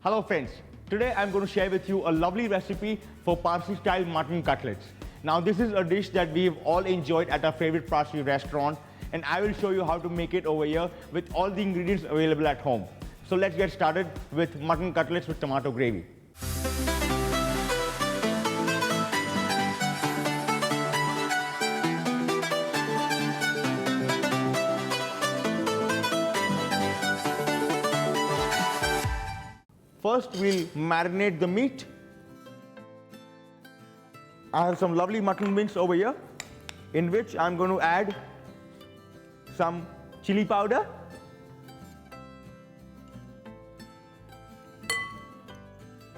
Hello friends, today I'm going to share with you a lovely recipe for Parsi style mutton cutlets. Now this is a dish that we've all enjoyed at our favorite Parsi restaurant, and I will show you how to make it over here with all the ingredients available at home. So let's get started with mutton cutlets with tomato gravy. First, we'll marinate the meat. I have some lovely mutton mince over here, in which I'm going to add some chili powder,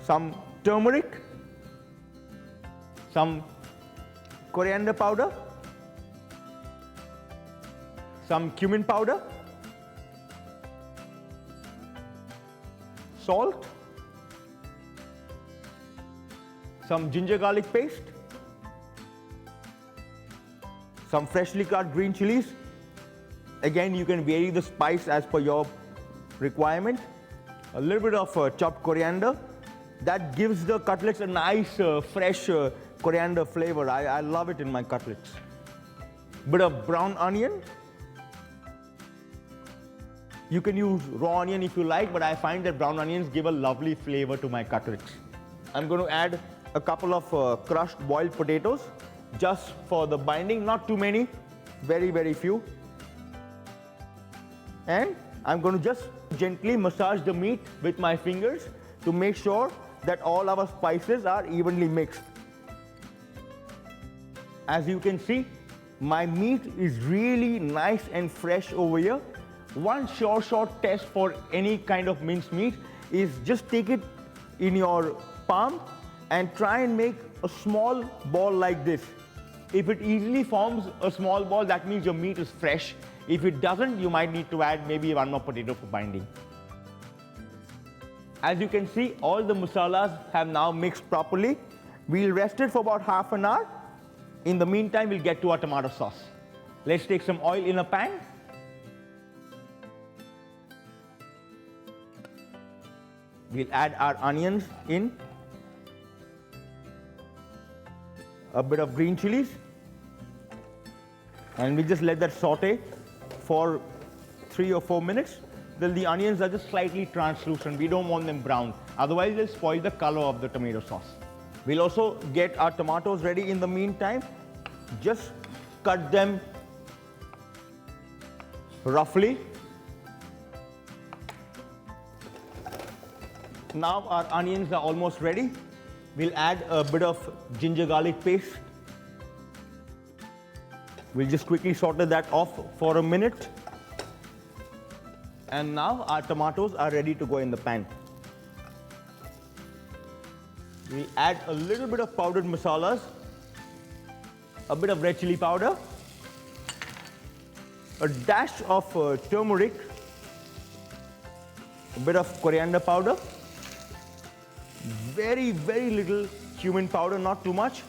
some turmeric, some coriander powder, some cumin powder, salt, some ginger garlic paste, some freshly cut green chillies. Again, you can vary the spice as per your requirement. A little bit of chopped coriander. That gives the cutlets a nice fresh coriander flavor. I love it in my cutlets. Bit of brown onion. You can use raw onion if you like, but I find that brown onions give a lovely flavor to my cutlets. I'm going to add a couple of crushed boiled potatoes just for the binding, not too many, very few. And I'm going to just gently massage the meat with my fingers to make sure that all our spices are evenly mixed. As you can see, my meat is really nice and fresh over here. One short test for any kind of minced meat is just take it in your palm and try and make a small ball like this. If it easily forms a small ball, that means your meat is fresh. If it doesn't, you might need to add maybe one more potato for binding. As you can see, all the masalas have now mixed properly. We'll rest it for about half an hour. In the meantime, we'll get to our tomato sauce. Let's take some oil in a pan. We'll add our onions in, a bit of green chilies, and we just let that saute for 3 or 4 minutes till the onions are just slightly translucent. We don't want them brown, otherwise they'll spoil the color of the tomato sauce. We'll also get our tomatoes ready in the meantime. Just cut them roughly. Now our onions are almost ready. We'll add a bit of ginger garlic paste. We'll just quickly saute that off for a minute. And now our tomatoes are ready to go in the pan. We'll add a little bit of powdered masalas, a bit of red chili powder, a dash of turmeric, a bit of coriander powder, very little cumin powder, not too much.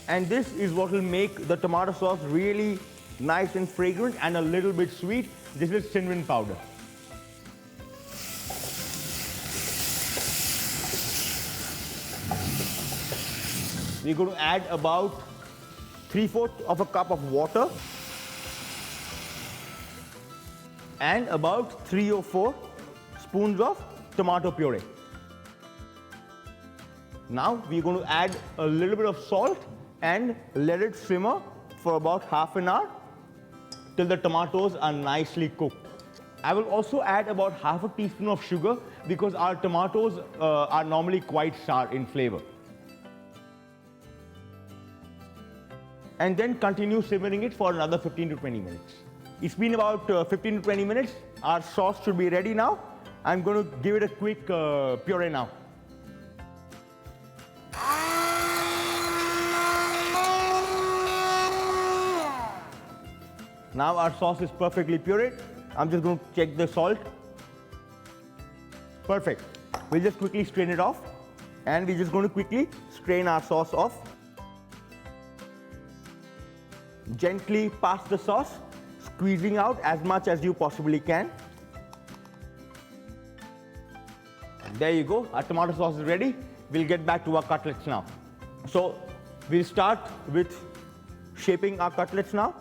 And this is what will make the tomato sauce really nice and fragrant and a little bit sweet. This is cinnamon powder. We're going to add about 3/4 of a cup of water and about 3 or 4 spoons of tomato puree. Now we're going to add a little bit of salt and let it simmer for about half an hour till the tomatoes are nicely cooked. I will also add about half a teaspoon of sugar because our tomatoes are normally quite sour in flavor. And then continue simmering it for another 15 to 20 minutes. It's been about 15 to 20 minutes. Our sauce should be ready now. I'm going to give it a quick puree now. Now our sauce is perfectly pureed. I'm just going to check the salt. Perfect. We'll just quickly strain it off, and we're just going to quickly strain our sauce off. Gently pass the sauce, squeezing out as much as you possibly can. There you go, our tomato sauce is ready. We'll get back to our cutlets now. So we'll start with shaping our cutlets now.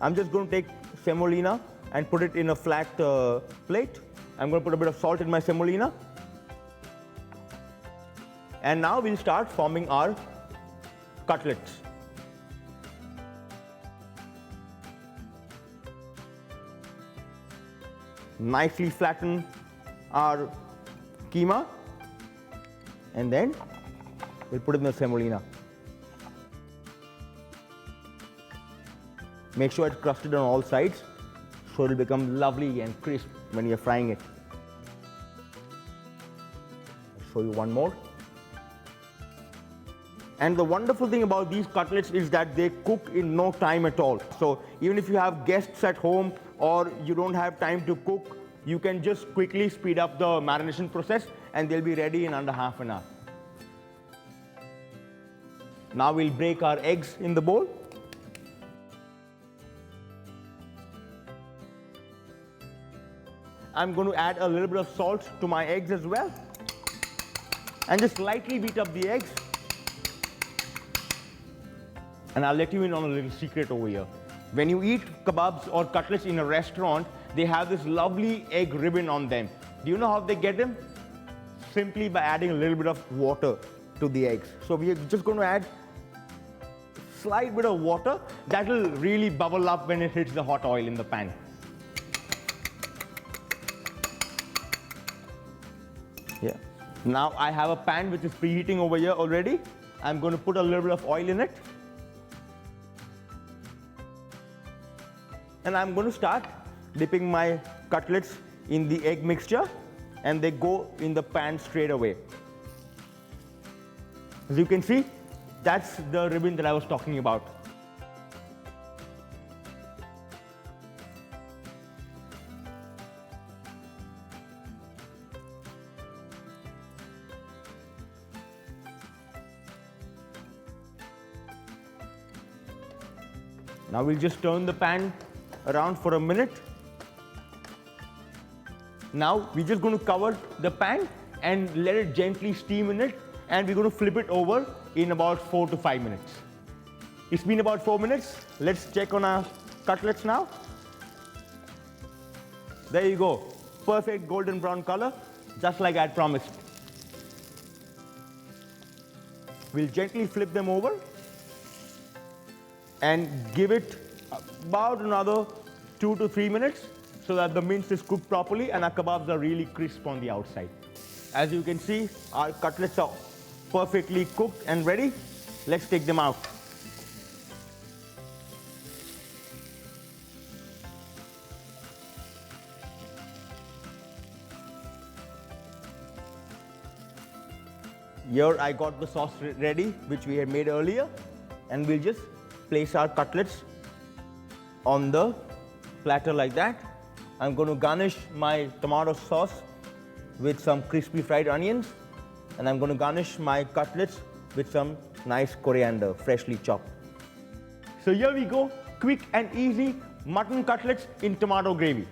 I'm just going to take semolina and put it in a flat plate. I'm going to put a bit of salt in my semolina. And now we'll start forming our cutlets. Nicely flatten our keema, and then we'll put it in the semolina. Make sure it's crusted on all sides so it'll become lovely and crisp when you're frying it. I'll show you one more. And the wonderful thing about these cutlets is that they cook in no time at all. So even if you have guests at home or you don't have time to cook, you can just quickly speed up the marination process and they'll be ready in under half an hour. Now we'll break our eggs in the bowl. I'm going to add a little bit of salt to my eggs as well. And just lightly beat up the eggs. And I'll let you in on a little secret over here. When you eat kebabs or cutlets in a restaurant, they have this lovely egg ribbon on them. Do you know how they get them? Simply by adding a little bit of water to the eggs. So we are just going to add a slight bit of water. That will really bubble up when it hits the hot oil in the pan. Yeah. Now I have a pan which is preheating over here already. I'm going to put a little bit of oil in it. And I'm going to start dipping my cutlets in the egg mixture, and they go in the pan straight away. As you can see, that's the ribbon that I was talking about. Now we'll just turn the pan around for a minute. Now we're just going to cover the pan and let it gently steam in it, and we're going to flip it over in about 4 to 5 minutes. It's been about 4 minutes. Let's check on our cutlets now. There you go. Perfect golden brown color, just like I had promised. We'll gently flip them over and give it about another 2 to 3 minutes so that the mince is cooked properly and our kebabs are really crisp on the outside. As you can see, our cutlets are perfectly cooked and ready. Let's take them out. Here I got the sauce ready, which we had made earlier, and we'll just place our cutlets on the platter like that. I'm going to garnish my tomato sauce with some crispy fried onions, and I'm going to garnish my cutlets with some nice coriander, freshly chopped. So here we go, quick and easy mutton cutlets in tomato gravy.